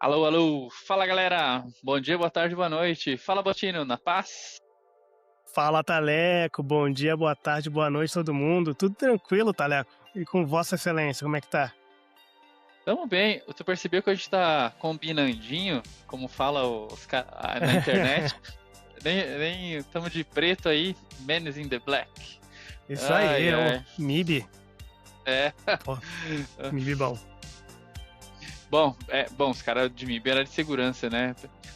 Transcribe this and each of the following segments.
Alô, alô, fala galera, bom dia, boa tarde, boa noite, fala Botino, na paz? Fala, Taleco. Bom dia, boa tarde, boa noite, todo mundo. Tudo tranquilo, Taleco? E com Vossa Excelência, como é que tá? Tamo bem, tu percebeu que a gente tá combinandinho, como fala na internet, nem tamo de preto aí, Men is in the Black. Isso aí, Ai, é o ai, MIB. é. Pô, MIB bom. Bom, os caras de MIB era de segurança, né?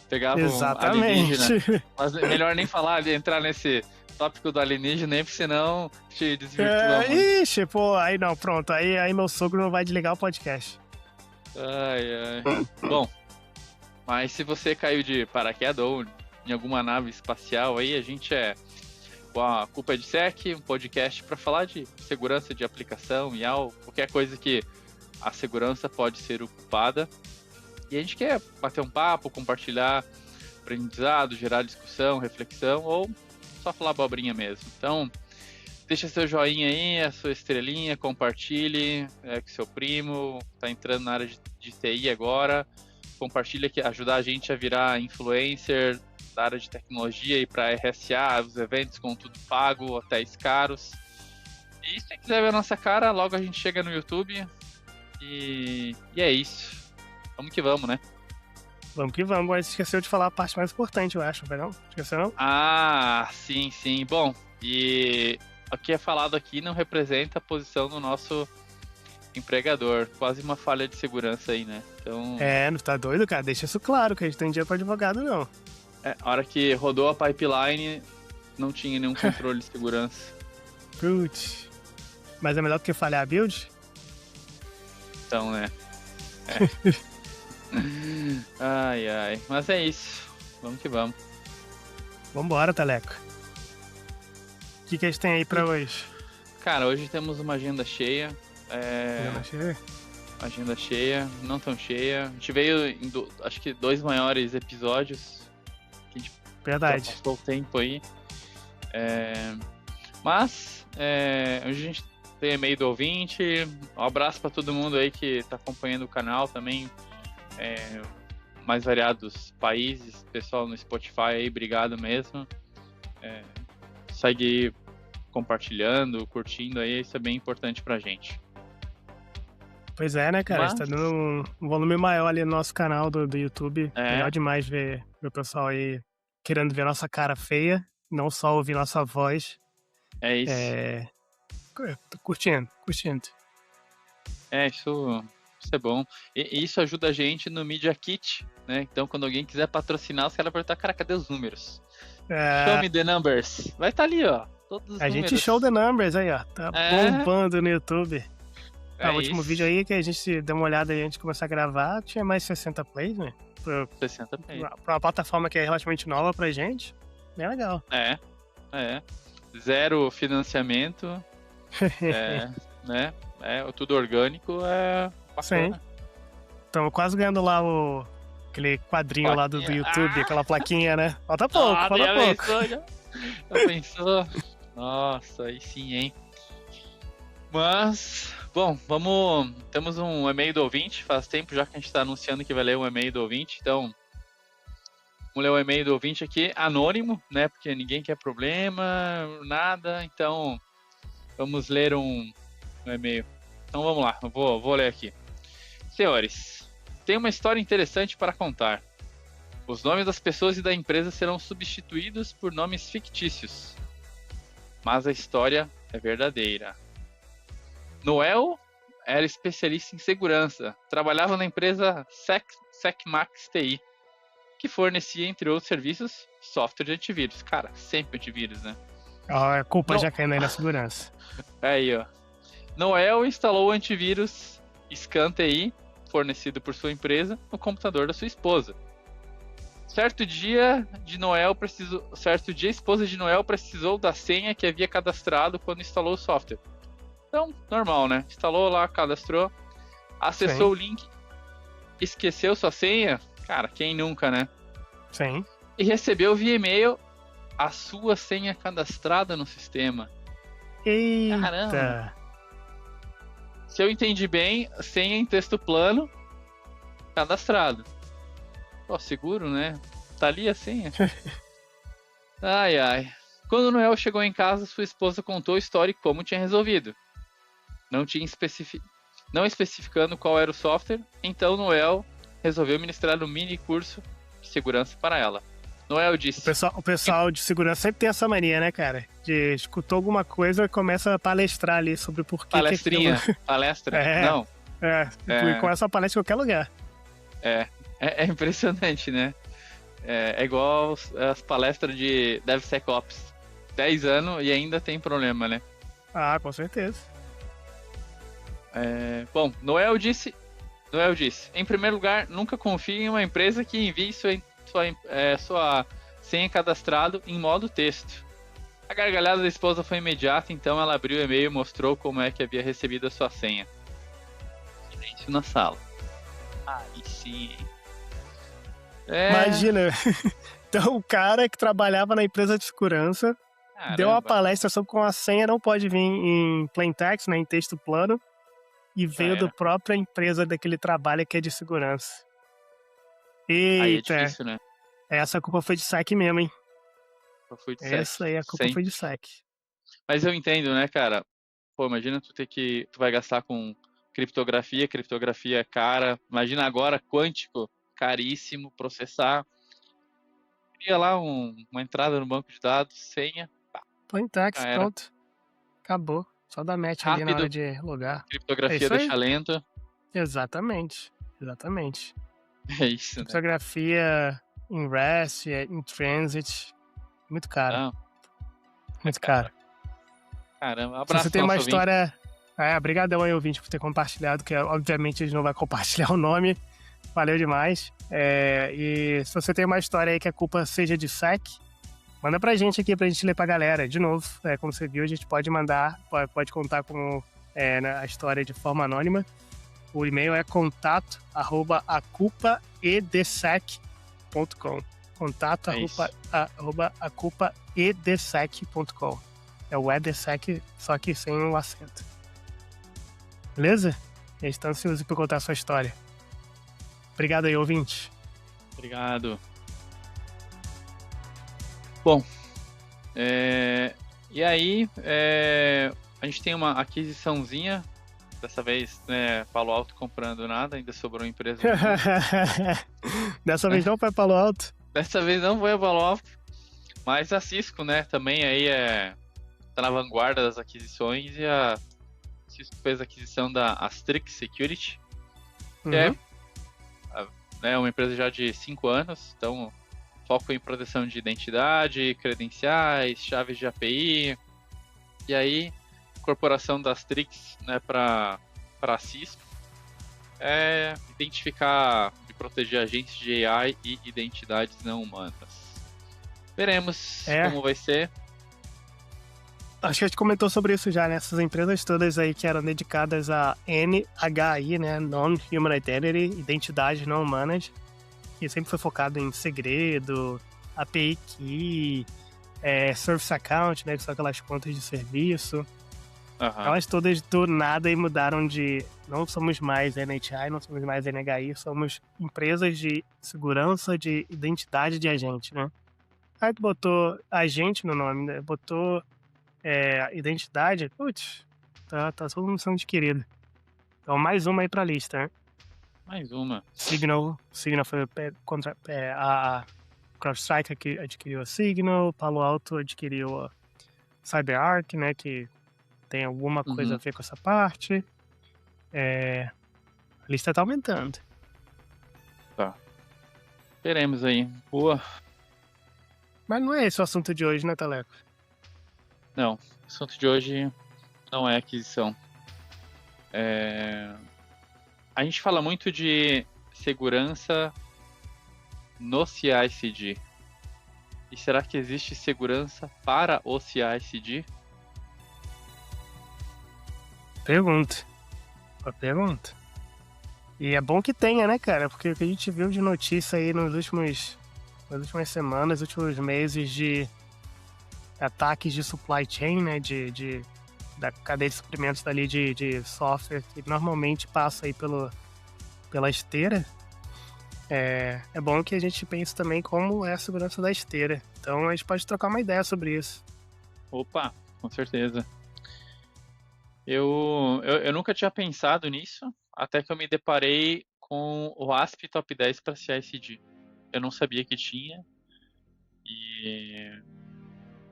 Pegavam alienígena, Exatamente. mas melhor nem falar, entrar nesse tópico do alienígena, porque senão te desvirtua muito. Ixi, pô, aí não, pronto. Aí meu sogro não vai desligar o podcast. Ai, ai. Bom, mas se você caiu de paraquedas ou em alguma nave espacial aí, a gente a Culpa é de Sec, um podcast para falar de segurança de aplicação e qualquer coisa que a segurança pode ser ocupada. E a gente quer bater um papo, compartilhar aprendizado, gerar discussão, reflexão ou só falar abobrinha mesmo. Então, deixa seu joinha aí, a sua estrelinha, compartilhe com seu primo, tá entrando na área de TI agora, compartilha que ajudar a gente a virar influencer da área de tecnologia e para RSA, os eventos com tudo pago, hotéis caros. E se quiser ver a nossa cara, logo a gente chega no YouTube e é isso. Vamos que vamos, né? Vamos que vamos, mas esqueceu de falar a parte mais importante, eu acho, não? Esqueceu não? Ah, sim. Bom, e o que é falado aqui não representa a posição do nosso empregador. Quase uma falha de segurança aí, né? Então, Não tá doido, cara? Deixa isso claro, que a gente tem dinheiro pra advogado, não. a hora que rodou a pipeline, não tinha nenhum controle de segurança. Putz. Mas é melhor do que falhar a build? Então, né? Ai. Mas é isso. Vamos que vamos. Vambora, Taleco. O que a gente tem aí pra hoje? Cara, hoje temos uma agenda cheia. Agenda cheia, não tão cheia. A gente veio em acho que 2 maiores episódios. Que a gente Verdade. já passou o tempo aí. Mas hoje a gente tem e-mail do ouvinte. Um abraço para todo mundo aí que tá acompanhando o canal também. Mais variados países, pessoal no Spotify aí, obrigado mesmo. Segue compartilhando, curtindo aí, isso é bem importante pra gente. Pois é, né, cara? A gente tá dando um volume maior ali no nosso canal do YouTube. Legal demais ver o pessoal aí querendo ver nossa cara feia, não só ouvir nossa voz. É isso. Tô curtindo. Isso é bom. E isso ajuda a gente no Media Kit, né? Então, quando alguém quiser patrocinar, os caras perguntam, cara, cadê os números? Show me the numbers. Vai estar ali, ó. Todos os números. Gente show the numbers aí, ó. Tá bombando no YouTube. O último vídeo aí que a gente deu uma olhada e a gente começou a gravar, tinha mais 60 plays, né? 60 plays. Pra uma plataforma que é relativamente nova pra gente, bem legal. Zero financiamento. Né? Tudo orgânico, bacana. Sim. Estamos quase ganhando lá aquele quadrinho lá do YouTube, aquela plaquinha, né? Falta pouco. Já pensou? Nossa, aí sim, hein? Mas, bom, temos um e-mail do ouvinte, faz tempo já que a gente está anunciando que vai ler um e-mail do ouvinte, então vamos ler o e-mail do ouvinte aqui, anônimo, né, porque ninguém quer problema, nada, então vamos ler um e-mail. Então vamos lá, eu vou ler aqui. Senhores, tem uma história interessante para contar. Os nomes das pessoas e da empresa serão substituídos por nomes fictícios, mas a história é verdadeira. Noel era especialista em segurança, trabalhava na empresa SecMax TI, que fornecia, entre outros serviços, software de antivírus. Cara, sempre antivírus, né? A culpa já caiu aí na segurança. Aí, ó. Noel instalou o antivírus Scan TI, fornecido por sua empresa, no computador da sua esposa. Certo dia, a esposa de Noel precisou da senha que havia cadastrado quando instalou o software. Então, normal, né? Instalou lá, cadastrou, acessou o link, esqueceu sua senha. Cara, quem nunca, né? Sim. E recebeu via e-mail a sua senha cadastrada no sistema. Eita! Caramba! Se eu entendi bem, senha em texto plano cadastrado. Pô, seguro, né? Tá ali a senha. Ai, ai. Quando Noel chegou em casa, sua esposa contou a história e como tinha resolvido. Não especificando qual era o software, então Noel resolveu ministrar um mini curso de segurança para ela. Noel disse... O pessoal de segurança sempre tem essa mania, né, cara? De escutou alguma coisa e começa a palestrar ali sobre por que... Palestrinha, palestra, não. E começa a palestra em qualquer lugar. É impressionante, né? É igual as palestras de DevSecOps. 10 anos e ainda tem problema, né? Ah, com certeza. Bom, Noel disse, em primeiro lugar, nunca confie em uma empresa que envie sua senha cadastrado em modo texto. A gargalhada da esposa foi imediata, então ela abriu o e-mail e mostrou como é que havia recebido a sua senha. Silêncio na sala. Aí sim. Imagina, então o cara que trabalhava na empresa de segurança deu uma palestra sobre como a senha não pode vir em plain text, né, em texto plano, e veio da própria empresa daquele trabalho que é de segurança. Eita, aí é difícil, né? Essa culpa foi de SEC mesmo, hein? Essa aí a culpa sempre foi de SEC. Mas eu entendo, né, cara? Pô, imagina tu vai gastar com criptografia é cara. Imagina agora quântico, caríssimo, processar. Cria lá uma entrada no banco de dados, senha. Plain text, pronto. Acabou. Só dá match ali na hora de logar. Criptografia deixa lento. Exatamente. É isso, criptografia em REST, em Transit. Muito caro. Muito caro. Caramba, abraço. Se você tem uma história... Obrigadão aí, ouvinte, por ter compartilhado, que obviamente a gente não vai compartilhar o nome. Valeu demais. E se você tem uma história aí que a culpa seja de SEC, manda pra gente aqui pra gente ler pra galera. De novo, como você viu, a gente pode mandar, pode contar com a história de forma anônima. O e-mail é contato@aculpaedsec.com. contato@aculpaedsec.com. É o EDSEC, só que sem o acento. Beleza? A gente tá ansioso por contar a sua história. Obrigado aí, ouvinte. Obrigado. Bom, e aí a gente tem uma aquisiçãozinha, dessa vez, né, Palo Alto comprando nada, ainda sobrou uma empresa. Dessa vez não foi Palo Alto? Dessa vez não foi a Palo Alto, mas a Cisco, né, também aí tá na vanguarda das aquisições, e a Cisco fez a aquisição da Astrix Security, que é uma empresa já de 5 anos, então foco em proteção de identidade, credenciais, chaves de API, e aí incorporação da Astrix, né, para a Cisco, identificar e proteger agentes de AI e identidades não humanas. Veremos como vai ser. Acho que a gente comentou sobre isso já, né? Essas empresas todas aí que eram dedicadas a NHI, né? Non-Human Identity, identidades não humanas, que sempre foi focado em segredo, API Key, Service Account, né? Que são aquelas contas de serviço. Elas todas do nada e mudaram de... Não somos mais NHI, não somos mais NHI, somos empresas de segurança de identidade de agente, né? Aí tu botou agente no nome, né? Botou identidade, putz, tá todo mundo sendo adquirido. Então mais uma aí pra lista, né? Mais uma. Signal foi a CrowdStrike que adquiriu a Signal, Palo Alto adquiriu a CyberArk, né, que tem alguma coisa a ver com essa parte. A lista tá aumentando. Tá. Veremos aí. Boa. Mas não é esse o assunto de hoje, né, Taleco? Não, o assunto de hoje não é aquisição. A gente fala muito de segurança no CI/CD. E será que existe segurança para o CI/CD? Pergunta. E é bom que tenha, né, cara? Porque o que a gente viu de notícia aí nas últimas semanas, últimos meses de ataques de supply chain, né, da cadeia de suprimentos dali de software, que normalmente passa aí pela esteira. É bom que a gente pense também como é a segurança da esteira. Então a gente pode trocar uma ideia sobre isso. Opa, com certeza. Eu nunca tinha pensado nisso, até que eu me deparei com o ASP Top 10 para CI/CD. Eu não sabia que tinha. E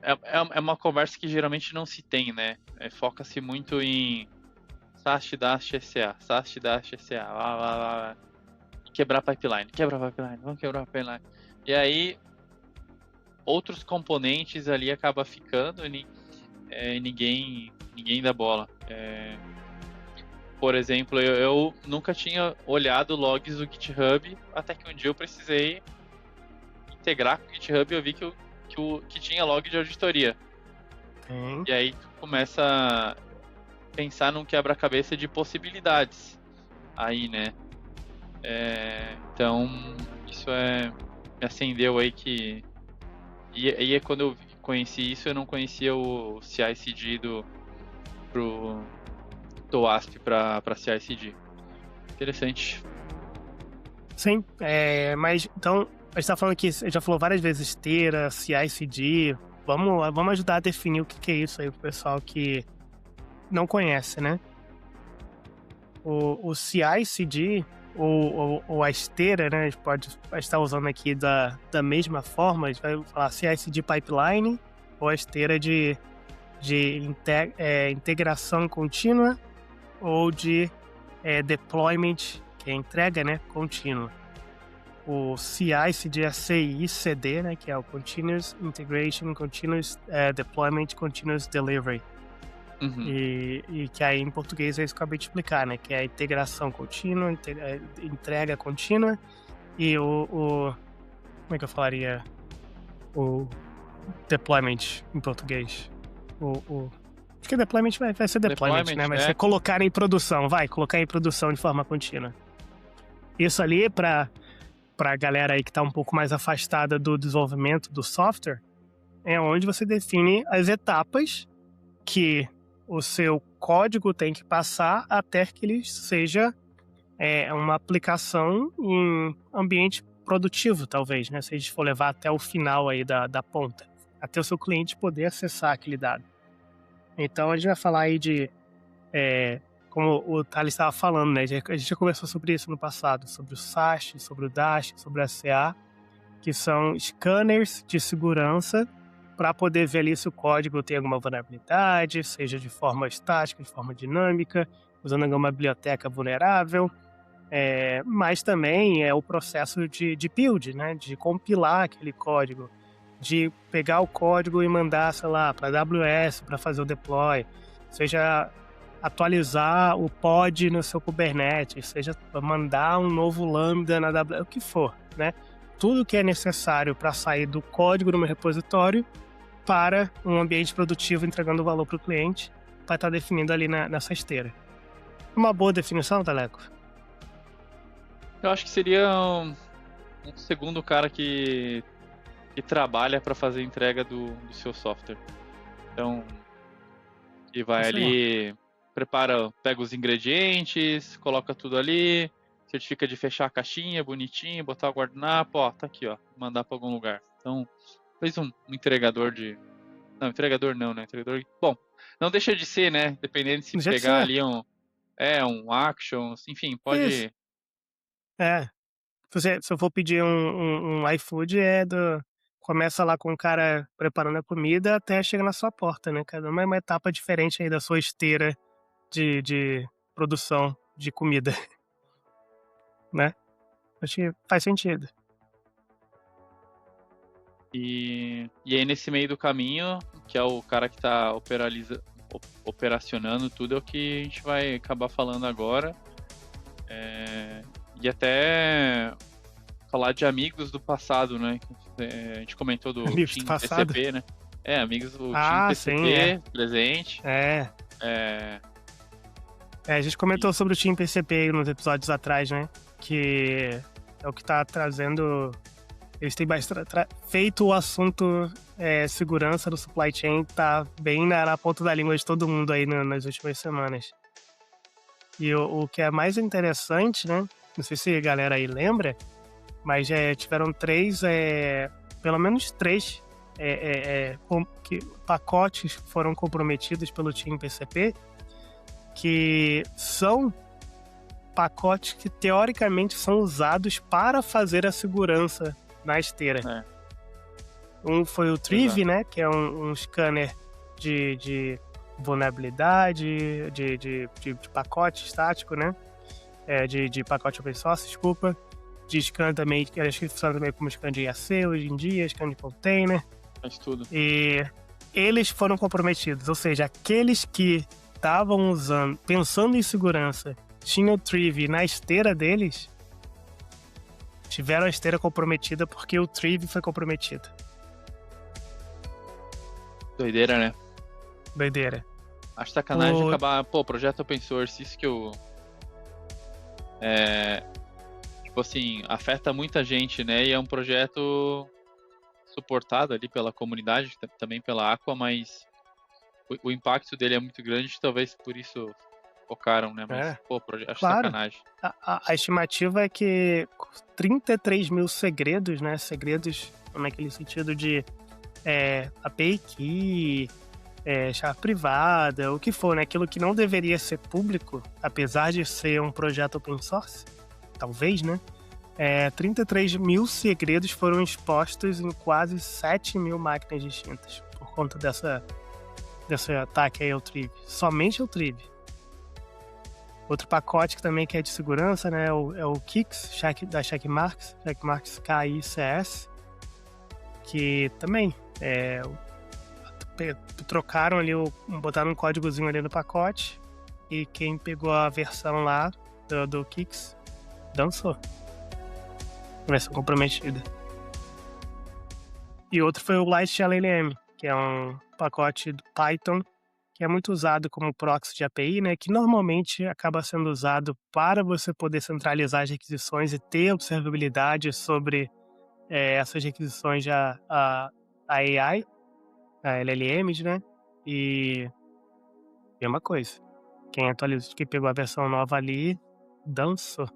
é uma conversa que geralmente não se tem, né? Foca-se muito em SAST, DAST, SA, SAST, DAST, SA, lá. Quebrar pipeline, vamos quebrar a pipeline. E aí, outros componentes ali acabam ficando e ninguém dá bola. Por exemplo, eu nunca tinha olhado logs do GitHub, até que um dia eu precisei integrar com o GitHub e eu vi que tinha log de auditoria. E aí tu começa a pensar num quebra-cabeça de possibilidades aí, né? Então, isso me acendeu aí que... E quando eu conheci isso, eu não conhecia o CI/CD do ASP para CI/CD. Interessante. Sim, mas então, a gente tá falando que a gente já falou várias vezes esteira, CI/CD. Vamos ajudar a definir o que é isso aí pro pessoal que não conhece, né? O CI/CD, ou a esteira, né? A gente pode estar usando aqui da mesma forma, a gente vai falar CI/CD pipeline, ou a esteira de integração contínua, ou de deployment, que é entrega, né, contínua. O CI/CD é CI/CD, né, que é o Continuous Integration, Continuous Deployment, Continuous Delivery. Uhum. E que aí em português é isso que eu acabei de explicar, né, que é a integração contínua, entrega contínua, e como é que eu falaria o deployment em português? Acho que deployment vai ser deployment, né? Vai ser colocar em produção, colocar em produção de forma contínua. Isso ali, pra galera aí que tá um pouco mais afastada do desenvolvimento do software, é onde você define as etapas que o seu código tem que passar até que ele seja uma aplicação em ambiente produtivo, talvez, né? Se a gente for levar até o final aí da ponta, até o seu cliente poder acessar aquele dado. Então, a gente vai falar aí de, como o Thales estava falando, né? A gente já conversou sobre isso no passado, sobre o SAST, sobre o DAST, sobre o SA, que são scanners de segurança para poder ver ali se o código tem alguma vulnerabilidade, seja de forma estática, de forma dinâmica, usando alguma biblioteca vulnerável, mas também é o processo de build, né? De compilar aquele código, de pegar o código e mandar, sei lá, para a AWS para fazer o deploy, seja atualizar o pod no seu Kubernetes, seja mandar um novo Lambda na AWS, o que for, né? Tudo que é necessário para sair do código no meu repositório para um ambiente produtivo entregando valor para o cliente, vai estar definido ali nessa esteira. Uma boa definição, Taleco? Eu acho que seria um segundo cara que trabalha para fazer a entrega do seu software. Então, que vai ali, pega os ingredientes, coloca tudo ali, certifica de fechar a caixinha bonitinho, botar o guardanapo, ó, tá aqui, ó, mandar para algum lugar. Então, fez um entregador de... Não, entregador não, né? Entregador... Bom, não deixa de ser, né? Dependendo de se pegar ali um Actions, enfim, pode... Isso. Se eu for pedir um iFood, começa lá com o cara preparando a comida até chegar na sua porta, né? Cada uma é uma etapa diferente aí da sua esteira de produção de comida, né? Acho que faz sentido. E aí nesse meio do caminho, que é o cara que está operacionando tudo, é o que a gente vai acabar falando agora. E até falar de amigos do passado, né? A gente comentou do Team PCP, né? Amigos do Team PCP, presente. A gente comentou sobre o Team PCP nos episódios atrás, né? Que é o que tá trazendo... Eles têm feito o assunto segurança do supply chain, tá bem na ponta da língua de todo mundo aí nas últimas semanas. E o que é mais interessante, né? Não sei se a galera aí lembra, mas tiveram pelo menos 3 pacotes foram comprometidos pelo Team PCP, que são pacotes que teoricamente são usados para fazer a segurança na esteira. Um foi o Triv, né, que é um scanner de vulnerabilidade, de pacote estático, né, de pacote open source, desculpa, de scan também, que acho que funciona também como scan de IAC hoje em dia, scan de container. Faz tudo. E eles foram comprometidos, ou seja, aqueles que estavam pensando em segurança, tinham o Triv na esteira deles, tiveram a esteira comprometida porque o Triv foi comprometido. Doideira, né? Doideira. Acho sacanagem acabar... Pô, projeto open source, isso que eu... Tipo assim, afeta muita gente, né? E é um projeto suportado ali pela comunidade, também pela Aqua, mas o impacto dele é muito grande, talvez por isso focaram, né? Mas, pô, acho sacanagem. A estimativa é que 33 mil segredos, né? Segredos naquele sentido de API key, chave privada, o que for, né? Aquilo que não deveria ser público, apesar de ser um projeto open source, talvez, né? 33 mil segredos foram expostos em quase 7 mil máquinas distintas por conta desse ataque aí ao Triv. Somente ao Triv. Outro pacote que também é de segurança, né? É o Kix, da Checkmarx KICS, que também trocaram ali, botaram um códigozinho ali no pacote, e quem pegou a versão lá do Kix dançou. Versão comprometida. E outro foi o LightShell-LM, que é um pacote do Python que é muito usado como proxy de API, né? Que normalmente acaba sendo usado para você poder centralizar as requisições e ter observabilidade sobre essas requisições a AI, a LLMs, né? E é uma coisa. Quem pegou a versão nova ali, dançou.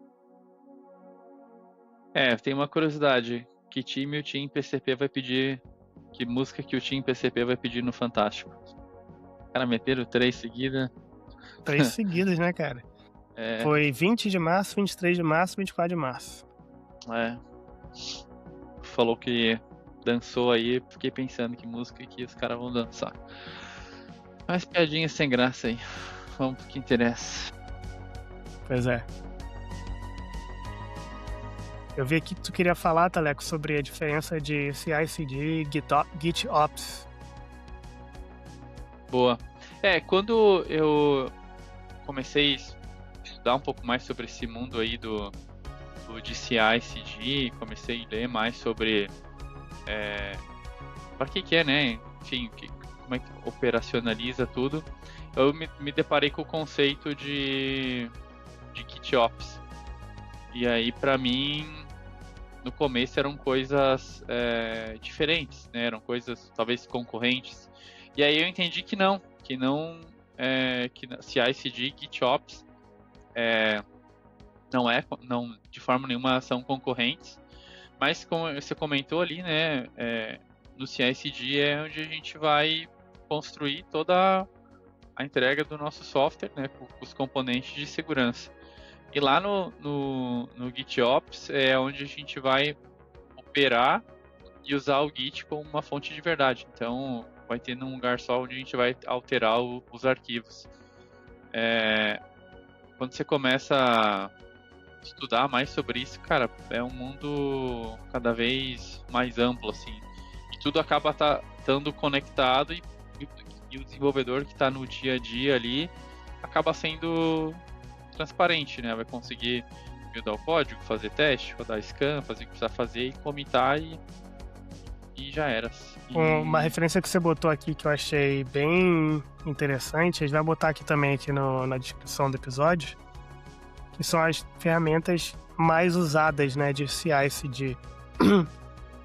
Tem uma curiosidade. Que time o Team PCP vai pedir... Que música que o Team PCP vai pedir no Fantástico? Cara, meteram 3 seguidas. 3 seguidas, né, cara? Foi 20 de março, 23 de março, 24 de março. Falou que dançou aí, fiquei pensando que música que os caras vão dançar. Mas piadinhas sem graça aí. Vamos pro que interessa. Pois é. Eu vi aqui que tu queria falar, Taleco, sobre a diferença de CI/CD e GitOps. Boa. Quando eu comecei a estudar um pouco mais sobre esse mundo aí de CI/CD, comecei a ler mais sobre para que é, né? Enfim, como é que operacionaliza tudo. Eu me deparei com o conceito de GitOps. E aí, para mim, no começo eram coisas diferentes, né? Eram coisas talvez concorrentes. E aí eu entendi que não que CI/CD, GitOps não de forma nenhuma são concorrentes, mas como você comentou ali, né, no CI/CD é onde a gente vai construir toda a entrega do nosso software, né, com os componentes de segurança. E lá no GitOps é onde a gente vai operar e usar o Git como uma fonte de verdade. Então vai ter num lugar só onde a gente vai alterar os arquivos. Quando você começa a estudar mais sobre isso, cara, é um mundo cada vez mais amplo, assim. E tudo acaba estando conectado e o desenvolvedor que está no dia a dia ali acaba sendo transparente, né? Vai conseguir buildar o código, fazer teste, rodar scan, fazer o que precisa fazer e comitar e já era. Uma referência que você botou aqui que eu achei bem interessante, a gente vai botar aqui também na descrição do episódio, que são as ferramentas mais usadas, né, de CI/CD,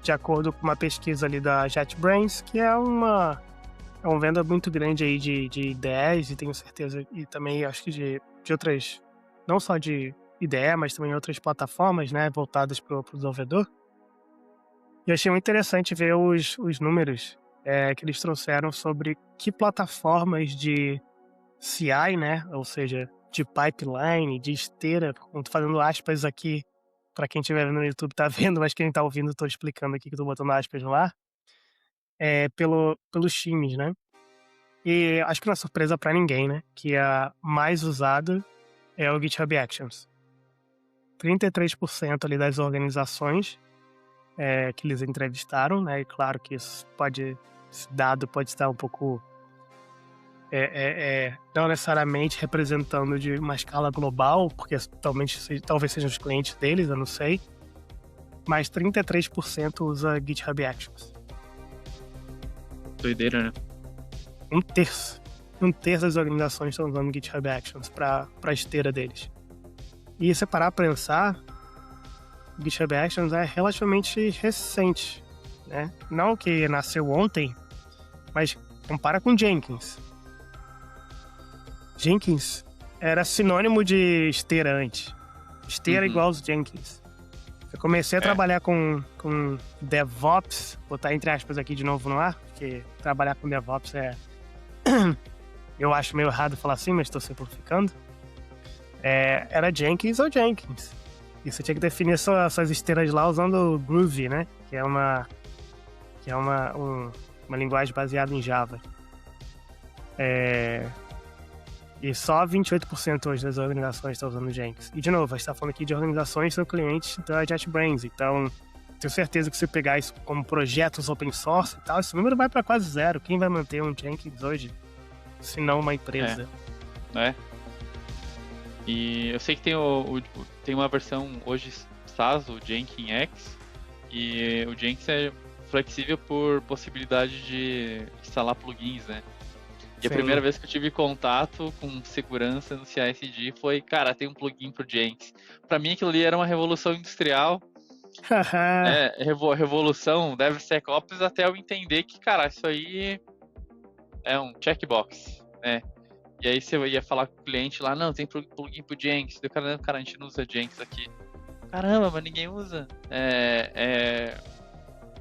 de acordo com uma pesquisa ali da JetBrains, que é uma venda muito grande aí de ideias, e tenho certeza, e também acho que de outras, não só de IDE, mas também outras plataformas, né, voltadas para o desenvolvedor. E eu achei muito interessante ver os números que eles trouxeram sobre que plataformas de CI, né, ou seja, de pipeline, de esteira, como tô fazendo aspas aqui, para quem estiver vendo no YouTube tá vendo, mas quem tá ouvindo, tô explicando aqui que eu tô botando aspas no ar, pelos times, né. E acho que não é surpresa para ninguém, né, que a mais usada é o GitHub Actions. 33% ali das organizações que eles entrevistaram, né, e claro que esse dado pode estar um pouco não necessariamente representando de uma escala global, porque talvez sejam os clientes deles, eu não sei, mas 33% usa GitHub Actions. Doideira, né? Um terço das organizações estão usando GitHub Actions para a esteira deles. E se parar para pensar, o GitHub Actions é relativamente recente, né? Não que nasceu ontem, mas compara com Jenkins. Jenkins era sinônimo de esteira antes. Esteira igual aos Jenkins. Eu comecei a trabalhar com DevOps, vou botar entre aspas aqui de novo no ar, porque trabalhar com DevOps eu acho meio errado falar assim, mas estou simplificando. Era Jenkins ou Jenkins. E você tinha que definir suas esteiras lá usando o Groovy, né? Que é uma linguagem baseada em Java. E só 28% hoje das organizações estão usando Jenkins. E, de novo, a gente está falando aqui de organizações que são clientes da JetBrains. Então, tenho certeza que se pegar isso como projetos open source e tal, esse número vai para quase zero. Quem vai manter um Jenkins hoje, se não uma empresa? E eu sei que tem uma versão hoje SaaS, o Jenkins X, e o Jenkins é flexível por possibilidade de instalar plugins, né? E Sim. A primeira vez que eu tive contato com segurança no CI/CD foi, cara, tem um plugin pro Jenkins. Pra mim aquilo ali era uma revolução industrial. Revolução DevSecOps até eu entender que, cara, isso aí é um checkbox, né? E aí você ia falar com o cliente lá, não, tem plugin pro Jenkins. Daí o cara, a gente não usa Jenkins aqui. Caramba, mas ninguém usa. É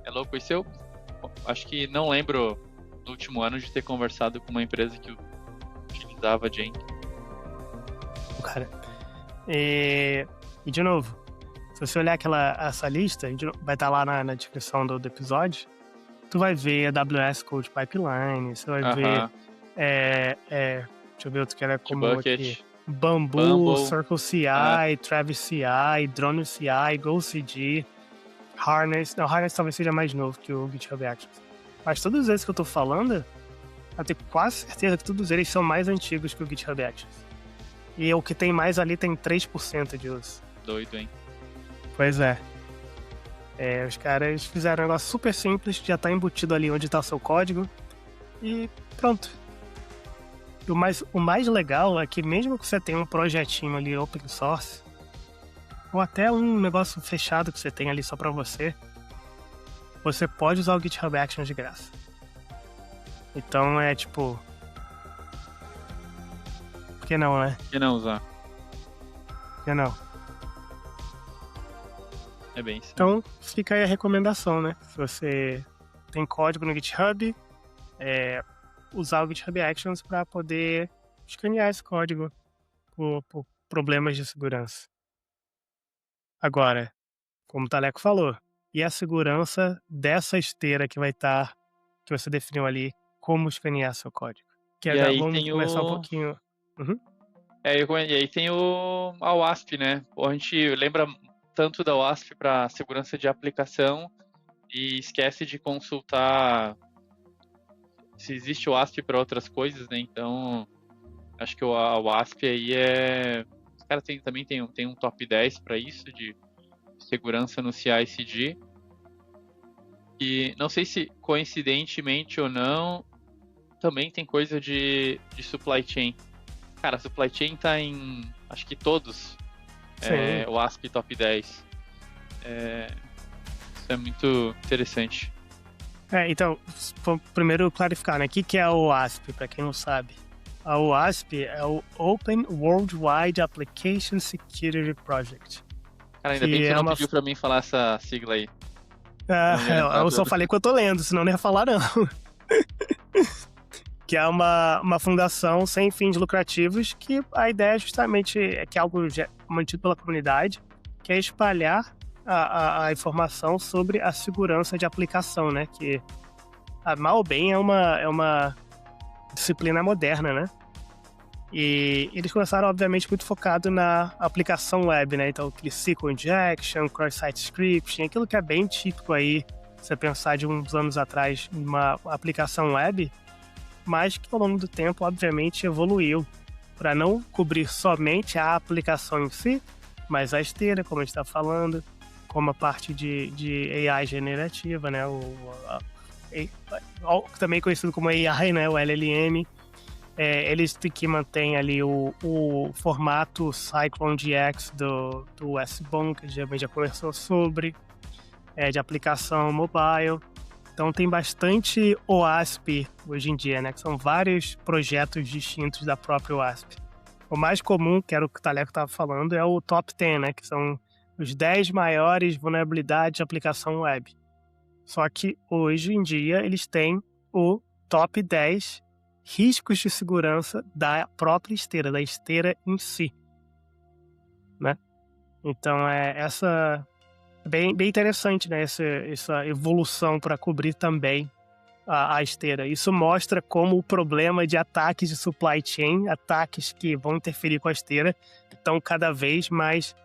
louco. Isso eu acho que não lembro no último ano de ter conversado com uma empresa que utilizava Jenkins. Cara, e de novo, se você olhar essa lista, vai estar lá na descrição do episódio, tu vai ver AWS Code Pipeline, você vai ver deixa eu ver outro que era comum aqui. Bamboo, Circle CI, Travis CI, Drone CI, GoCD, Harness. Não, Harness talvez seja mais novo que o GitHub Actions. Mas todos esses que eu tô falando, eu tenho quase certeza que todos eles são mais antigos que o GitHub Actions. E o que tem mais ali tem 3% de uso. Doido, hein? Pois é. Os caras fizeram um negócio super simples, já tá embutido ali onde tá o seu código. E pronto. O mais legal é que mesmo que você tenha um projetinho ali open source, ou até um negócio fechado que você tem ali só pra você pode usar o GitHub Actions de graça. Então tipo... Por que não, né? Por que não usar? Por que não? É bem sim. Então fica aí a recomendação, né? Se você tem código no GitHub, usar o GitHub Actions para poder escanear esse código por problemas de segurança. Agora, como o Taleco falou, e a segurança dessa esteira que vai estar, que você definiu ali, como escanear seu código? Vamos começar um pouquinho... Uhum. E aí tem a WASP, né? A gente lembra tanto da WASP para segurança de aplicação e esquece de consultar se existe o WASP para outras coisas, né? Então, acho que a WASP aí os caras também tem um top 10 para isso, de segurança no CI/CD. E não sei se coincidentemente ou não, também tem coisa de supply chain. Cara, supply chain tá em, acho que todos, o WASP top 10. Isso é muito interessante. Então, primeiro clarificar, né? O que é o WASP, para quem não sabe? A OWASP é o Open Worldwide Application Security Project. Cara, ainda bem que você não pediu pra mim falar essa sigla aí. Eu só falei que eu tô lendo, senão não ia falar não. Que é uma fundação sem fins lucrativos, que a ideia justamente é que é algo mantido pela comunidade, que é espalhar a informação sobre a segurança de aplicação, né? Que, mal ou bem, é uma disciplina moderna, né? E eles começaram, obviamente, muito focado na aplicação web, né? Então, aquele SQL Injection, Cross-Site Scripting, aquilo que é bem típico aí, você pensar de uns anos atrás, uma aplicação web, mas que ao longo do tempo, obviamente, evoluiu para não cobrir somente a aplicação em si, mas a esteira, como a gente está falando, como a parte de AI generativa, né? Também conhecido como AI, né? O LLM. Eles que mantêm ali o formato Cyclone DX do S-Bone, que a gente já conversou sobre, de aplicação mobile. Então tem bastante OWASP hoje em dia, né? Que são vários projetos distintos da própria OWASP. O mais comum, que era o que o Taleco estava falando, é o Top 10, né? Que são os 10 maiores vulnerabilidades de aplicação web. Só que hoje em dia eles têm o Top 10 riscos de segurança da própria esteira, da esteira em si, né? Então bem interessante, né? Essa evolução para cobrir também a esteira. Isso mostra como o problema de ataques de supply chain, ataques que vão interferir com a esteira, estão cada vez mais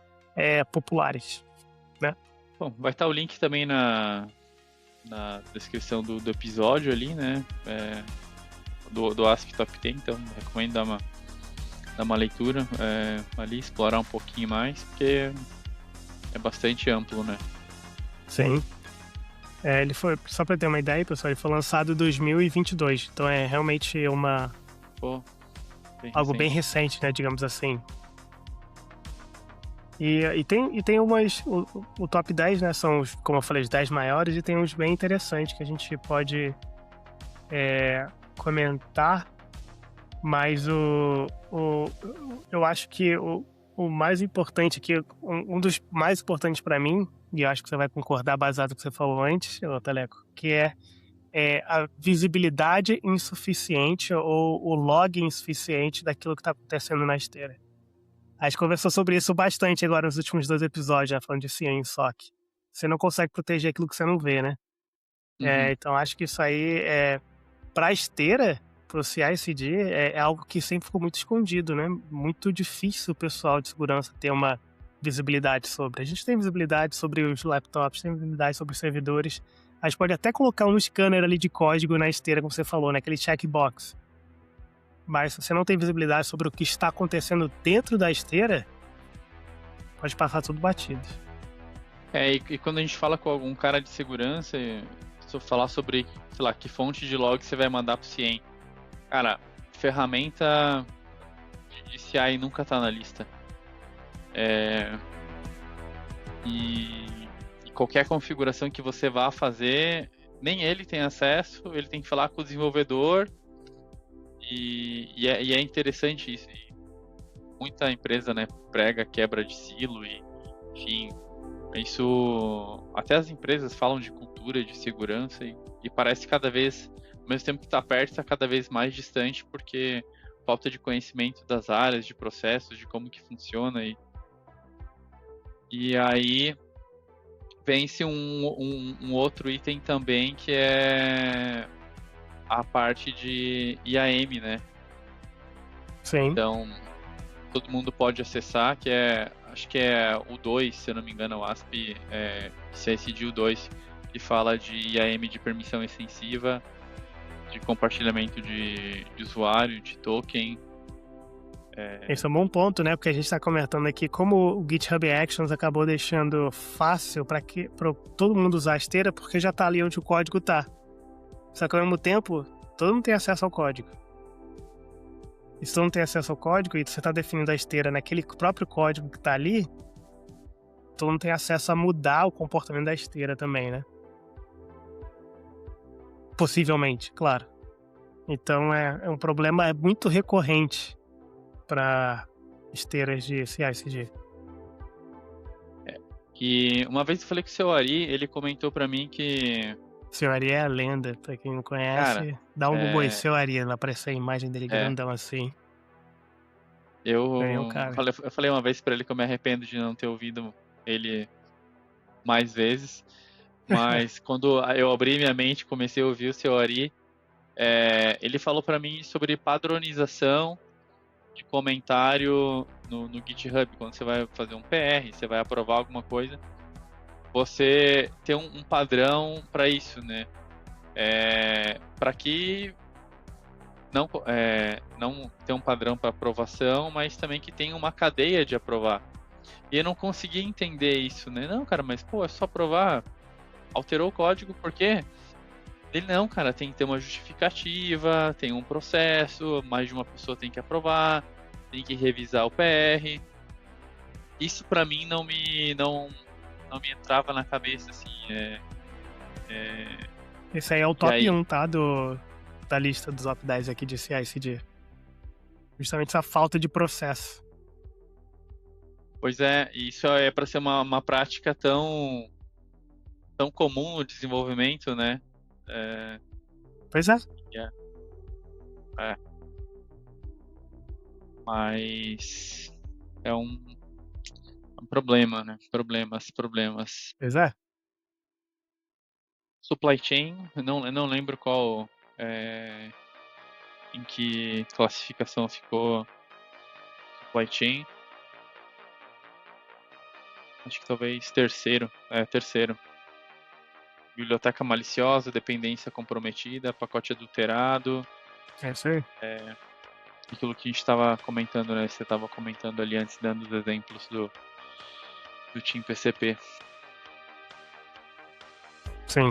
populares, né? Bom, vai estar o link também na descrição do episódio ali, né? Do ASP Top 10, então recomendo dar uma leitura ali, explorar um pouquinho mais, porque é bastante amplo, né? Sim. Ele foi, só para ter uma ideia, pessoal, ele foi lançado em 2022, então é realmente algo bem recente, né, digamos assim. E tem umas, o top 10, né, são, como eu falei, os 10 maiores, e tem uns bem interessantes que a gente pode comentar, mas eu acho que o mais importante aqui, um dos mais importantes para mim, e eu acho que você vai concordar baseado no que você falou antes, Taleco, que é a visibilidade insuficiente ou o log insuficiente daquilo que está acontecendo na esteira. A gente conversou sobre isso bastante agora nos últimos 2 episódios, já falando de CIEM e SOC. Você não consegue proteger aquilo que você não vê, né? Uhum. Então acho que isso aí para a esteira, para o CI/CD, é algo que sempre ficou muito escondido, né? Muito difícil o pessoal de segurança ter uma visibilidade sobre. A gente tem visibilidade sobre os laptops, tem visibilidade sobre os servidores. A gente pode até colocar um scanner ali de código na esteira, como você falou, né? Aquele checkbox. Mas se você não tem visibilidade sobre o que está acontecendo dentro da esteira, pode passar tudo batido. E quando a gente fala com algum cara de segurança, se eu falar sobre, sei lá, que fonte de log você vai mandar pro CIEM. Cara, ferramenta de CI nunca tá na lista. E qualquer configuração que você vá fazer, nem ele tem acesso, ele tem que falar com o desenvolvedor. E é interessante isso. E muita empresa, né, prega quebra de silo e, enfim, isso... Até as empresas falam de cultura, de segurança e parece cada vez, ao mesmo tempo que está perto, está cada vez mais distante, porque falta de conhecimento das áreas, de processos, de como que funciona. E aí vem-se um outro item também, que é a parte de IAM, né? Sim. Então, todo mundo pode acessar, acho que é o 2, se eu não me engano, o ASP, CICD o 2, que fala de IAM de permissão extensiva, de compartilhamento de usuário, de token. Esse é um bom ponto, né? Porque a gente está comentando aqui como o GitHub Actions acabou deixando fácil para todo mundo usar a esteira, porque já está ali onde o código está. Só que ao mesmo tempo, todo mundo tem acesso ao código. E se todo mundo tem acesso ao código e você está definindo a esteira naquele próprio código que está ali, todo mundo tem acesso a mudar o comportamento da esteira também, né? Possivelmente, claro. Então é um problema muito recorrente para esteiras de CI/CD. E uma vez eu falei com o seu Ari, ele comentou pra mim que... Seu Ari é a lenda, pra quem não conhece, Cara, dá um Google aí, seu Ari, ela aparece a imagem dele grandão assim. Eu cara. falei uma vez pra ele que eu me arrependo de não ter ouvido ele mais vezes, mas quando eu abri minha mente e comecei a ouvir o seu Ari, ele falou pra mim sobre padronização de comentário no GitHub. Quando você vai fazer um PR, você vai aprovar alguma coisa, você ter um padrão para isso, né? Para que não ter um padrão para aprovação, mas também que tenha uma cadeia de aprovar. E eu não conseguia entender isso, né? Não, cara, mas pô, é só aprovar. Alterou o código, por quê? Ele não, cara, tem que ter uma justificativa, tem um processo, mais de uma pessoa tem que aprovar, tem que revisar o PR. Isso pra mim não me entrava na cabeça, assim. Esse aí é o top 1, tá? Da lista dos top 10 aqui de CI/CD. Justamente essa falta de processo. Pois é, isso é para ser uma prática tão comum no desenvolvimento, né? Pois é. Mas é um problema, né? Problemas. Pois é. Supply chain, eu não lembro qual, em que classificação ficou supply chain. Acho que talvez terceiro. Terceiro. Biblioteca maliciosa, dependência comprometida, pacote adulterado. É isso aí. Aquilo que a gente estava comentando, né? Você estava comentando ali antes, dando os exemplos do Team PCP. Sim.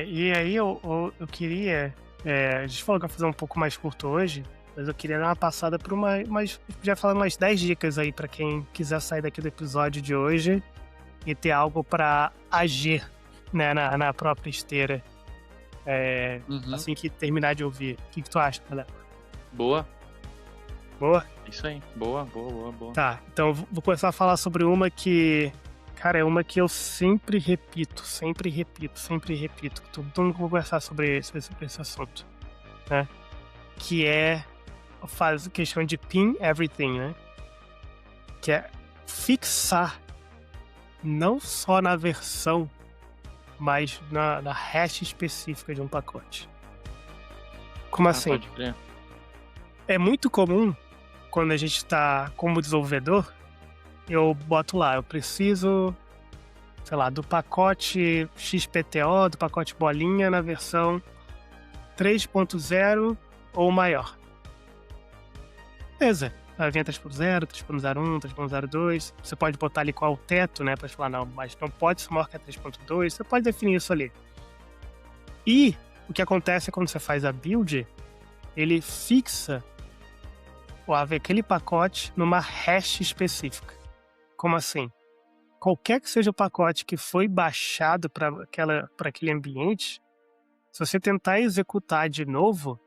E aí eu queria... a gente falou que ia fazer um pouco mais curto hoje, mas eu queria dar uma passada por já falando umas 10 dicas aí para quem quiser sair daqui do episódio de hoje e ter algo para agir, né, na própria esteira. Assim que terminar de ouvir. O que tu acha, galera? Boa. Isso aí. Boa. Tá, então vou começar a falar sobre uma que... Cara, é uma que eu sempre repito. Todo mundo vai conversar sobre esse assunto, né? Que faz questão de pin everything, né? Que é fixar não só na versão, mas na hash específica de um pacote. Como assim? Pode crer. É muito comum, quando a gente está como desenvolvedor, eu boto lá, eu preciso, sei lá, do pacote XPTO, do pacote bolinha na versão 3.0 ou maior. Beleza. Vai vir 3.0, 3.01, 3.02. Você pode botar ali qual o teto, né? Pra falar, não, mas não pode ser maior que a 3.2. Você pode definir isso ali. E o que acontece é quando você faz a build, ele fixa aquele pacote numa hash específica. Como assim? Qualquer que seja o pacote que foi baixado para aquele ambiente, se você tentar executar de novo,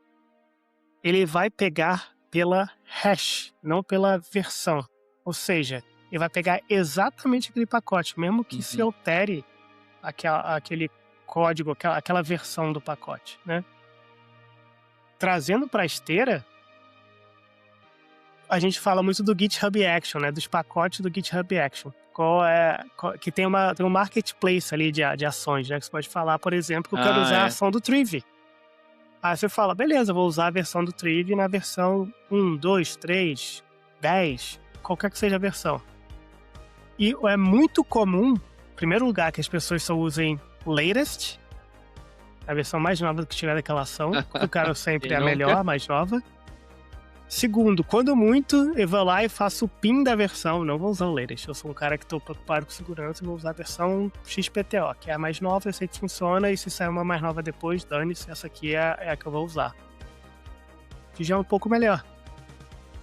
ele vai pegar pela hash, não pela versão. Ou seja, ele vai pegar exatamente aquele pacote, mesmo que se altere aquele código, aquela versão do pacote, né? Trazendo para a esteira, a gente fala muito do GitHub Action, né? Dos pacotes do GitHub Action. Que tem um marketplace ali de ações, né? Que você pode falar, por exemplo, que eu quero usar a ação do Triv. Aí você fala, beleza, vou usar a versão do Triv na versão 1, 2, 3, 10, qualquer que seja a versão. E é muito comum, em primeiro lugar, que as pessoas só usem latest, a versão mais nova que tiver daquela ação. O cara sempre é a melhor, a mais nova. Segundo, quando muito, eu vou lá e faço o pin da versão. Não vou usar o latest. Eu sou um cara que estou preocupado com segurança e vou usar a versão XPTO, que é a mais nova, eu sei que funciona, e se sair uma mais nova depois, dane-se, essa aqui é a que eu vou usar. Que já é um pouco melhor.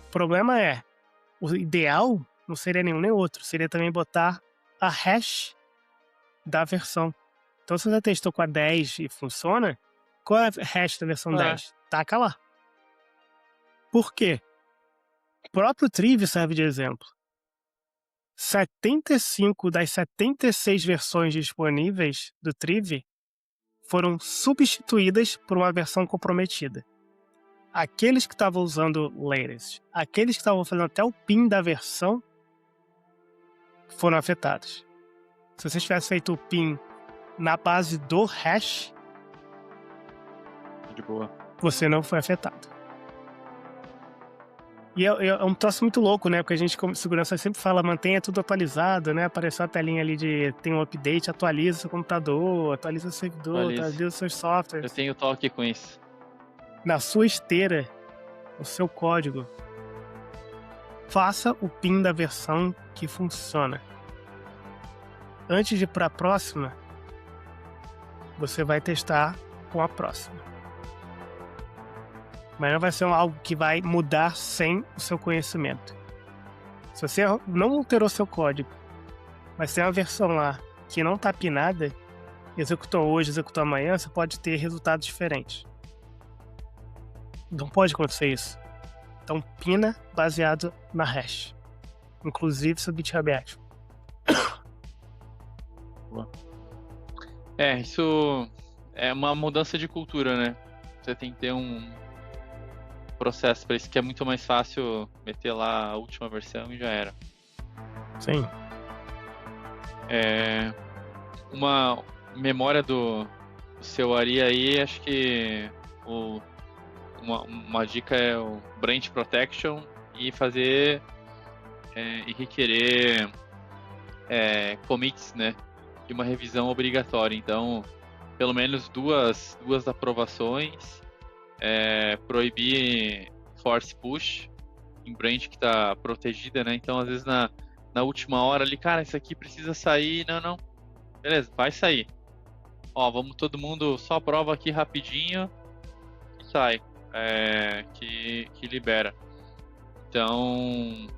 O problema é, o ideal não seria nenhum nem outro, seria também botar a hash da versão. Então, se você testou com a 10 e funciona, Qual é a hash da versão 10? Taca lá. Por quê? O próprio Trivy serve de exemplo. 75 das 76 versões disponíveis do Trivy foram substituídas por uma versão comprometida. Aqueles que estavam usando latest, aqueles que estavam fazendo até o PIN da versão, foram afetados. Se você tivesse feito o PIN na base do hash, de boa, você não foi afetado. E é um troço muito louco, né? Porque a gente, como segurança, sempre fala, mantenha tudo atualizado, né? Apareceu a telinha ali de tem um update, atualiza seu computador, atualiza o servidor, atualiza os seus softwares. Eu tenho toque com isso. Na sua esteira, o seu código, faça o PIN da versão que funciona. Antes de ir para a próxima, você vai testar com a próxima. Mas não vai ser algo que vai mudar sem o seu conhecimento. Se você não alterou seu código, mas tem uma versão lá que não está pinada, executou hoje, executou amanhã, você pode ter resultados diferentes. Não pode acontecer isso. Então, pina baseado na hash. Inclusive seu GitHub Action. Isso é uma mudança de cultura, né? Você tem que ter um processo para isso, que é muito mais fácil meter lá a última versão e já era. Sim. Uma memória do seu Ari aí, acho que uma dica é o Branch Protection e fazer e requerer commits, né, de uma revisão obrigatória. Então, pelo menos duas aprovações, proibir force push em branch que está protegida, né? Então, às vezes na última hora ali, cara, isso aqui precisa sair, não, beleza, vai sair. Ó, vamos todo mundo, só prova aqui rapidinho e sai, que libera. Então,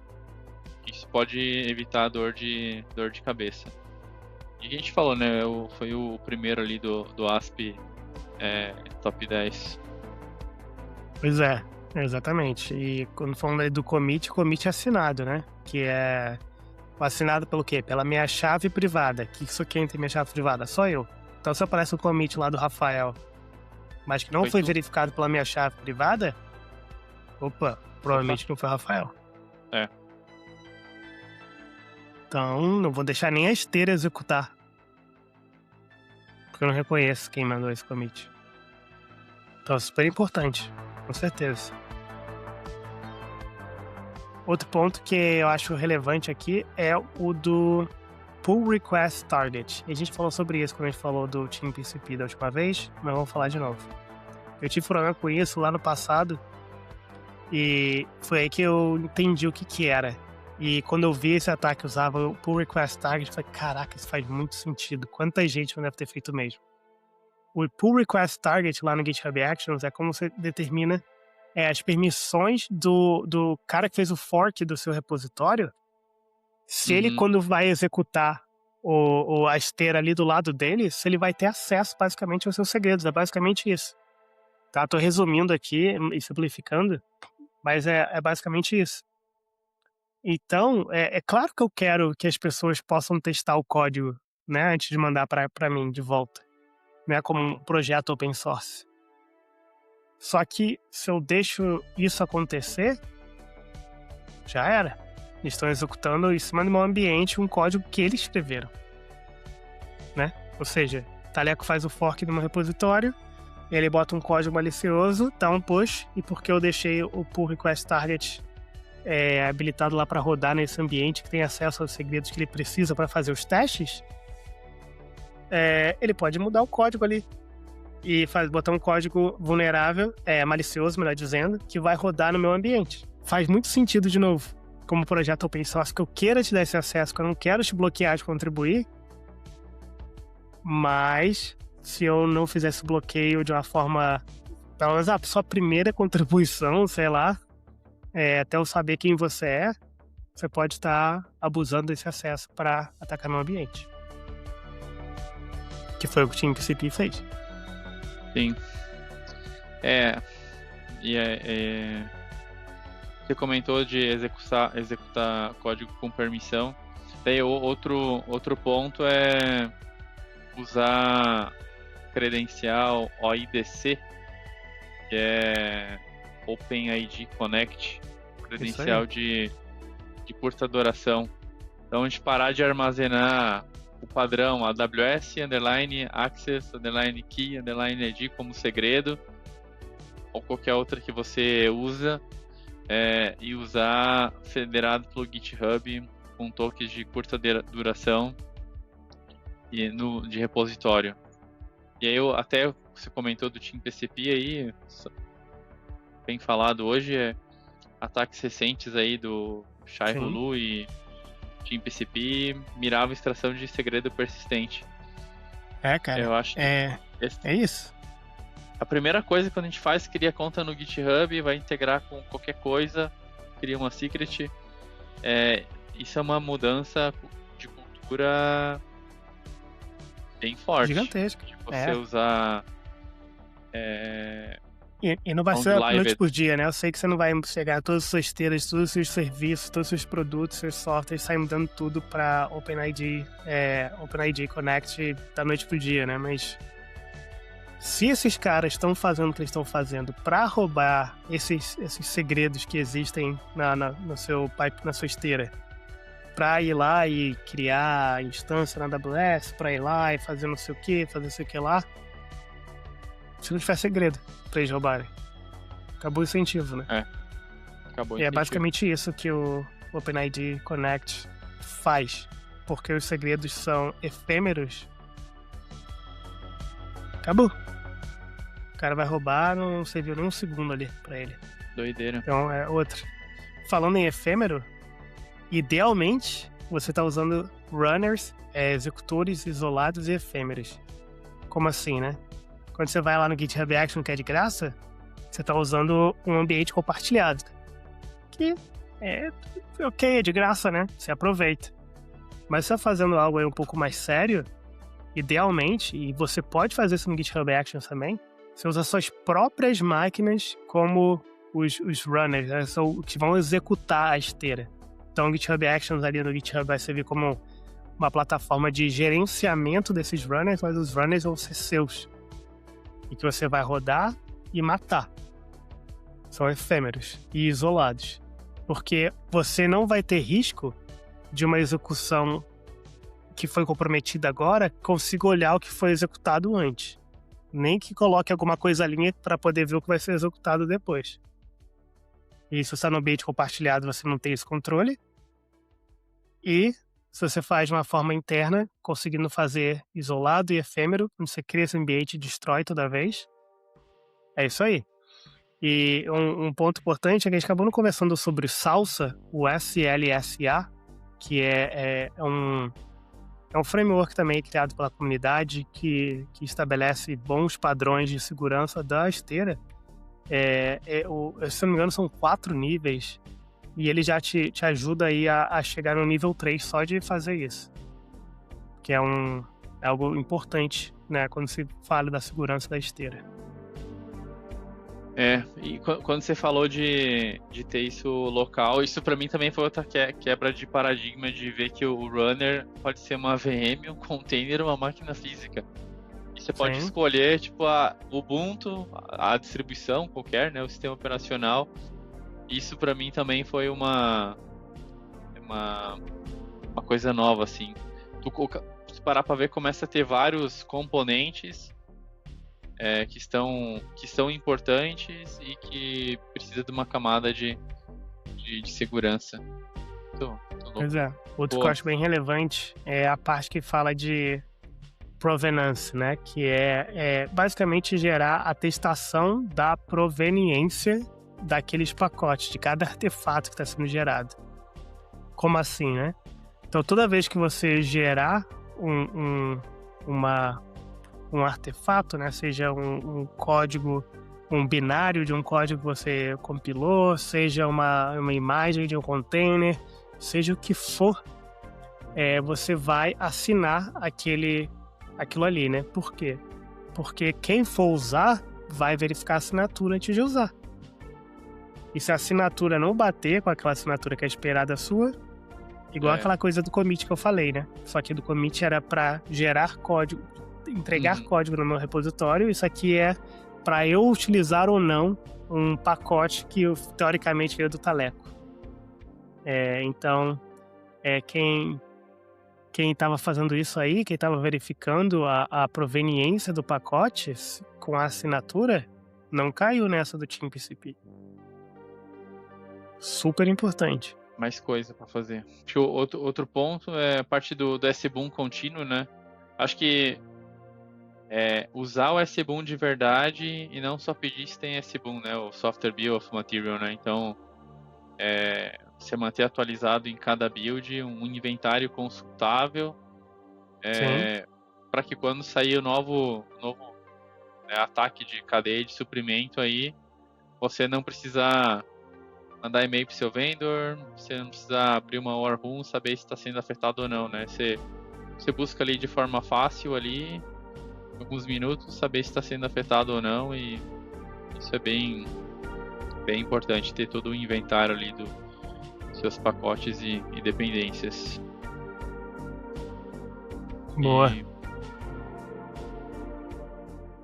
isso pode evitar dor de cabeça. E a gente falou, né? Foi o primeiro ali do ASP Top 10. Pois é, exatamente. E quando falando aí do commit, commit assinado, né? Que é assinado pelo quê? Pela minha chave privada. Quem tem minha chave privada? Só eu. Então se aparece um commit lá do Rafael, mas que não foi verificado pela minha chave privada, provavelmente não foi o Rafael. Então não vou deixar nem a esteira executar. Porque eu não reconheço quem mandou esse commit. Então é super importante. Com certeza. Outro ponto que eu acho relevante aqui é o do Pull Request Target. E a gente falou sobre isso quando a gente falou do Team PCP da última vez, mas vamos falar de novo. Eu tive problema com isso lá no passado e foi aí que eu entendi o que era. E quando eu vi esse ataque usava o Pull Request Target, eu falei, caraca, isso faz muito sentido. Quanta gente não deve ter feito mesmo. O Pull Request Target lá no GitHub Actions é como você determina as permissões do cara que fez o fork do seu repositório. Se ele, quando vai executar a esteira ali do lado dele, se ele vai ter acesso basicamente aos seus segredos. É basicamente isso. Tá? Tô resumindo aqui e simplificando, mas é basicamente isso. Então, é claro que eu quero que as pessoas possam testar o código, né, antes de mandar para mim de volta. Né, como um projeto open source. Só que se eu deixo isso acontecer, já era. Eles estão executando em cima do meu ambiente um código que eles escreveram. Né? Ou seja, Taleco faz o fork do meu repositório, ele bota um código malicioso, dá um push, e porque eu deixei o pull request target habilitado lá para rodar nesse ambiente que tem acesso aos segredos que ele precisa para fazer os testes, ele pode mudar o código ali e botar um código vulnerável, malicioso, melhor dizendo, que vai rodar no meu ambiente. Faz muito sentido, de novo, como projeto open source, que eu queira te dar esse acesso, que eu não quero te bloquear de contribuir, mas se eu não fizer esse bloqueio de uma forma, pelo menos a sua primeira contribuição, sei lá, até eu saber quem você pode estar abusando desse acesso para atacar meu ambiente. Que foi o que o Team PCP fez. Sim. Você comentou de executar código com permissão. Daí outro ponto é usar credencial OIDC, que é OpenID Connect, credencial de curta duração. Então a gente parar de armazenar o padrão AWS, _access, _key, _id como segredo, ou qualquer outra que você usa, e usar federado pelo GitHub com tokens de curta duração de repositório. E aí até você comentou do TeamPCP aí, bem falado hoje, ataques recentes aí do Shai-Hulud e TeamPCP miravam extração de segredo persistente. Cara, eu acho é isso. A primeira coisa, quando a gente cria conta no GitHub, vai integrar com qualquer coisa, cria uma secret. Isso é uma mudança de cultura bem forte. Gigantesca. De você usar... E não vai ser noite por dia, né? Eu sei que você não vai chegar todas as suas esteiras, todos os seus serviços, todos os seus produtos, seus softwares, sair mudando tudo para OpenID Connect da noite pro dia, né? Mas se esses caras estão fazendo o que eles estão fazendo para roubar esses segredos que existem no seu pipe, na sua esteira, para ir lá e criar instância na AWS, para ir lá e fazer não sei o que, fazer não sei o que lá, se não tiver segredo pra eles roubarem. Acabou o incentivo, né? Acabou o incentivo. E é basicamente isso que o OpenID Connect faz. Porque os segredos são efêmeros. Acabou. O cara vai roubar, não serviu nem um segundo ali pra ele. Doideira. Então é outro. Falando em efêmero, idealmente você tá usando runners, executores isolados e efêmeros. Como assim, né? Quando você vai lá no GitHub Action, que é de graça, você está usando um ambiente compartilhado. Que é de graça, né? Você aproveita. Mas se você está fazendo algo aí um pouco mais sério, idealmente, e você pode fazer isso no GitHub Actions também, você usa suas próprias máquinas como os runners, né? São que vão executar a esteira. Então o GitHub Actions ali no GitHub vai servir como uma plataforma de gerenciamento desses runners, mas os runners vão ser seus. E que você vai rodar e matar. São efêmeros e isolados. Porque você não vai ter risco de uma execução que foi comprometida agora consiga olhar o que foi executado antes. Nem que coloque alguma coisa ali para poder ver o que vai ser executado depois. E se você está no ambiente compartilhado, você não tem esse controle. E se você faz de uma forma interna, conseguindo fazer isolado e efêmero, quando você cria esse ambiente e destrói toda vez, é isso aí. E um ponto importante é que a gente acabou conversando sobre SLSA, o SLSA, que é um framework também criado pela comunidade que estabelece bons padrões de segurança da esteira. Se não me engano, são 4 níveis. E ele já te ajuda aí a chegar no nível 3 só de fazer isso. Que é algo importante, né? Quando se fala da segurança da esteira. E quando você falou de ter isso local, isso pra mim também foi outra quebra de paradigma de ver que o runner pode ser uma VM, um container, uma máquina física. E você pode escolher, tipo, o Ubuntu, a distribuição qualquer, né? O sistema operacional. Isso pra mim também foi uma coisa nova, assim. Se parar pra ver, começa a ter vários componentes que são importantes e que precisa de uma camada de segurança. Pois é. Outro que eu acho bem relevante é a parte que fala de provenance, né? Que é basicamente gerar a atestação da proveniência daqueles pacotes, de cada artefato que está sendo gerado. Como assim, né? Então, toda vez que você gerar um artefato, né? Seja um código, um binário de um código que você compilou, seja uma imagem de um container, seja o que for, você vai assinar aquilo ali, né? Por quê? Porque quem for usar vai verificar a assinatura antes de usar. E se a assinatura não bater com aquela assinatura que é esperada sua, igual aquela coisa do commit que eu falei, né? Só que do commit era para gerar código, entregar código no meu repositório. Isso aqui é para eu utilizar ou não um pacote que teoricamente veio do Taleco. Então, quem estava fazendo isso aí, quem estava verificando a proveniência do pacote com a assinatura, não caiu nessa do TeamPCP. Super importante. Mais coisa para fazer. Acho que outro ponto é a parte do SBOOM contínuo, né? Acho que usar o SBOOM de verdade e não só pedir se tem SBOOM, né? O Software Bill of Material, né? Então, você manter atualizado em cada build um inventário consultável para que quando sair o novo ataque de cadeia de suprimento aí, você não precisar mandar e-mail para o seu vendor, você não precisa abrir uma war room, saber se está sendo afetado ou não, né? Você busca ali de forma fácil ali, alguns minutos, saber se está sendo afetado ou não, e isso é bem importante, ter todo o inventário ali dos seus pacotes e dependências. Boa.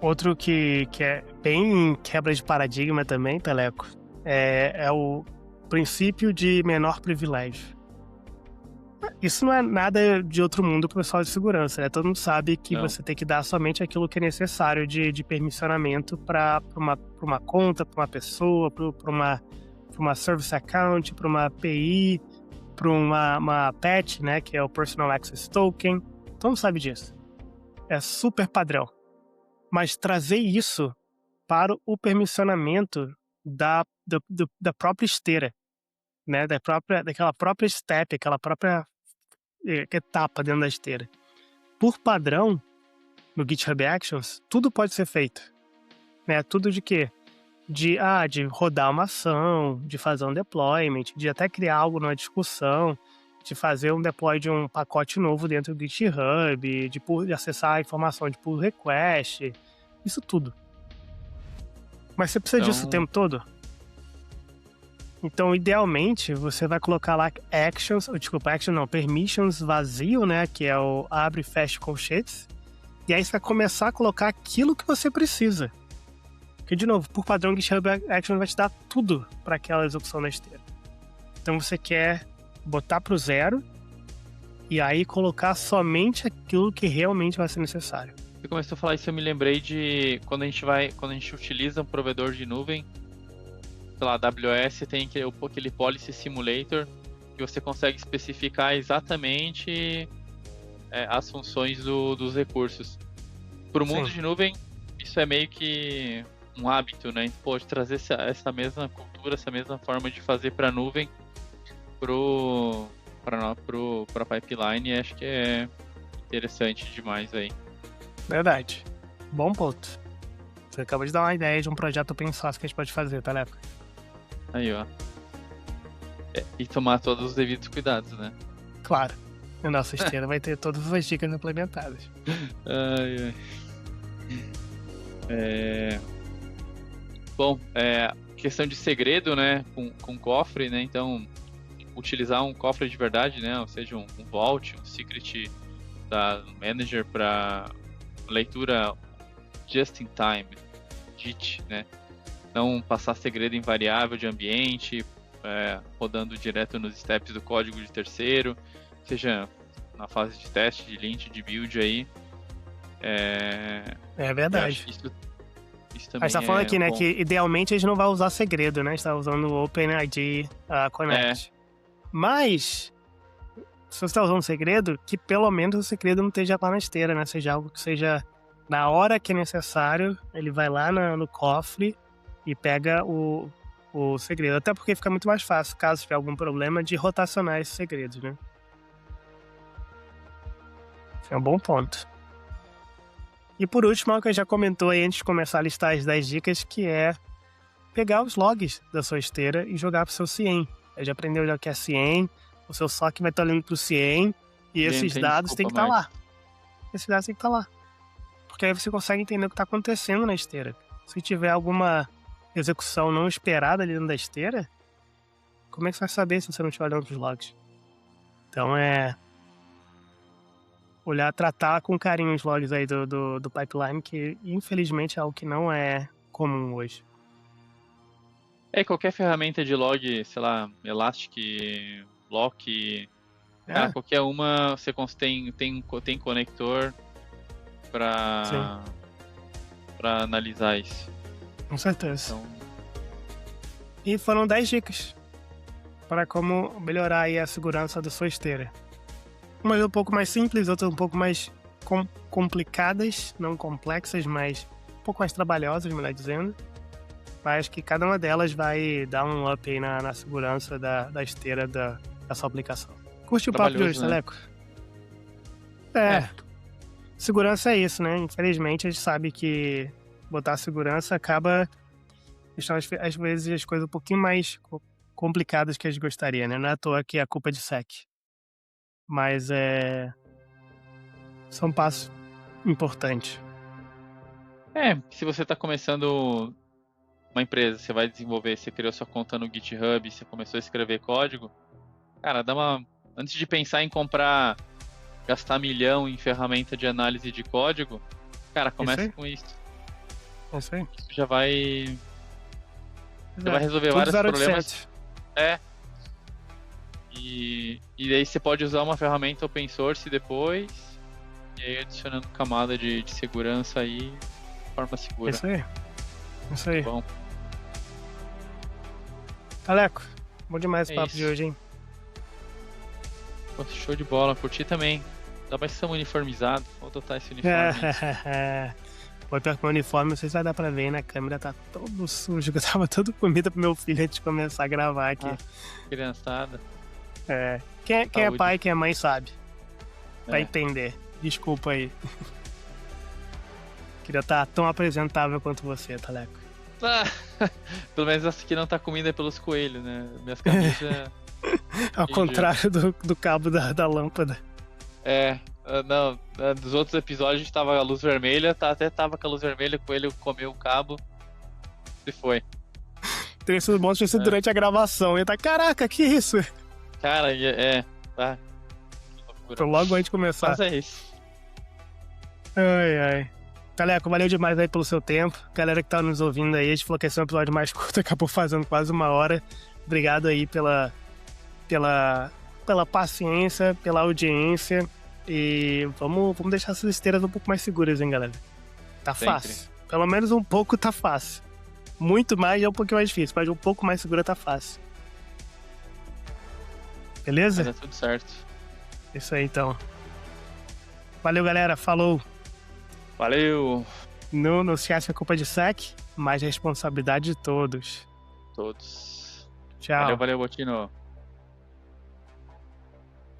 Outro que é bem quebra de paradigma também, Teleco, é o princípio de menor privilégio. Isso não é nada de outro mundo para o pessoal de segurança, né? Todo mundo sabe que você tem que dar somente aquilo que é necessário de permissionamento para uma conta, para uma pessoa, para uma service account, para uma API, para uma PAT, né? Que é o Personal Access Token. Todo mundo sabe disso. É super padrão. Mas trazer isso para o permissionamento da própria esteira, né? Daquela própria step, aquela própria etapa dentro da esteira. Por padrão, no GitHub Actions, tudo pode ser feito, né? Tudo de quê? De rodar uma ação, de fazer um deployment, de até criar algo numa discussão, de fazer um deploy de um pacote novo dentro do GitHub, de acessar a informação de pull request, isso tudo. Mas você precisa disso o tempo todo? Então, idealmente, você vai colocar lá permissions vazio, né? Que é o abre e fecha colchetes. E aí você vai começar a colocar aquilo que você precisa. Porque, de novo, por padrão, o GitHub Actions vai te dar tudo para aquela execução na esteira. Então, você quer botar para o zero e aí colocar somente aquilo que realmente vai ser necessário. Você começou a falar isso, eu me lembrei de quando a gente utiliza um provedor de nuvem, sei lá, AWS tem aquele Policy Simulator que você consegue especificar exatamente as funções dos recursos. Para o mundo de nuvem, isso é meio que um hábito, né? Pode trazer essa mesma cultura, essa mesma forma de fazer para a nuvem para pipeline, e acho que é interessante demais aí. Verdade. Bom ponto. Você acabou de dar uma ideia de um projeto open source que a gente pode fazer, tá, Leco? Aí, ó. E tomar todos os devidos cuidados, né? Claro. A nossa esteira vai ter todas as dicas implementadas. Bom, questão de segredo, né? Com cofre, né? Então, utilizar um cofre de verdade, né? Ou seja, um vault, um secret da manager para leitura just in time, JIT, né? Não passar segredo invariável de ambiente, rodando direto nos steps do código de terceiro, seja na fase de teste, de lint, de build aí. É verdade. Isso também a gente tá falando aqui, né, que idealmente a gente não vai usar segredo, né? A gente tá usando o OpenID Connect. Mas, se você tá usando segredo, que pelo menos o segredo não esteja lá na esteira, né? Seja algo que seja na hora que é necessário, ele vai lá no cofre e pega o segredo. Até porque fica muito mais fácil, caso tiver algum problema, de rotacionar esses segredos, né? Esse é um bom ponto. E por último, é o que a gente já comentou aí antes de começar a listar as 10 dicas, que é pegar os logs da sua esteira e jogar pro seu CIEM. A gente aprendeu já que é CIEM, o seu SOC vai estar olhando pro CIEM e esses dados têm que estar lá. Esses dados têm que estar lá. Porque aí você consegue entender o que está acontecendo na esteira. se tiver alguma execução não esperada ali dentro da esteira, como é que você vai saber se você não estiver olhando para os logs? Então tratar com carinho os logs aí do pipeline, que infelizmente é algo que não é comum hoje. Qualquer ferramenta de log, sei lá, Elastic, Lock, cara, qualquer uma, você tem conector para analisar isso. Com certeza. Então... E foram 10 dicas para como melhorar aí a segurança da sua esteira. Umas um pouco mais simples, outras um pouco mais complicadas, não complexas, mas um pouco mais trabalhosas, melhor dizendo. Mas que cada uma delas vai dar um up aí na segurança da esteira da sua aplicação. Curte o papo de hoje, Teleco? Segurança é isso, né? Infelizmente, a gente sabe que botar segurança acaba deixando, às vezes, as coisas um pouquinho mais complicadas que a gente gostaria, né? Não é à toa que a culpa é de SEC. Mas são passos importantes. Se você está começando uma empresa, você vai desenvolver, você criou sua conta no GitHub, você começou a escrever código, cara, antes de pensar em gastar milhão em ferramenta de análise de código, cara, começa com isso. Isso aí. Isso já vai... Você vai resolver vários problemas. E aí você pode usar uma ferramenta open source depois, e aí adicionando camada de segurança aí, de forma segura. Isso aí. Bom. Teleco, bom demais o papo de hoje, hein? Pô, show de bola, curti também. Ainda mais que estamos uniformizados. Vou adotar esse uniforme. Pô, pior que meu uniforme, não sei se vai dar pra ver, né? A câmera tá todo sujo, eu tava todo comida pro meu filho antes de começar a gravar aqui. Criançada. Quem é pai, quem é mãe sabe. Vai entender. Desculpa aí. Queria estar tão apresentável quanto você, Teleco. Pelo menos essa aqui não tá comida pelos coelhos, né? Minhas camisas... Ao contrário do cabo da lâmpada. Não, dos outros episódios a gente tava a luz vermelha, até tava com a luz vermelha, o coelho comeu o cabo e foi. Teria sido bom se durante a gravação. Ia tá, caraca, que isso? Cara, tá. Foi logo antes de começar. Mas é isso. Ai. Teleco, valeu demais aí pelo seu tempo. Galera que tá nos ouvindo aí, a gente falou que esse é um episódio mais curto, acabou fazendo quase 1 hora. Obrigado aí pela paciência, pela audiência. E vamos deixar essas esteiras um pouco mais seguras, hein, galera? Tá fácil. Pelo menos um pouco tá fácil. Muito mais é um pouquinho mais difícil, mas um pouco mais segura tá fácil. Beleza? Mas é tudo certo. Isso aí, então. Valeu, galera. Falou. Valeu. Não esquece que a culpa é de SEC, mas a responsabilidade de todos. Todos. Tchau. Valeu, Botino.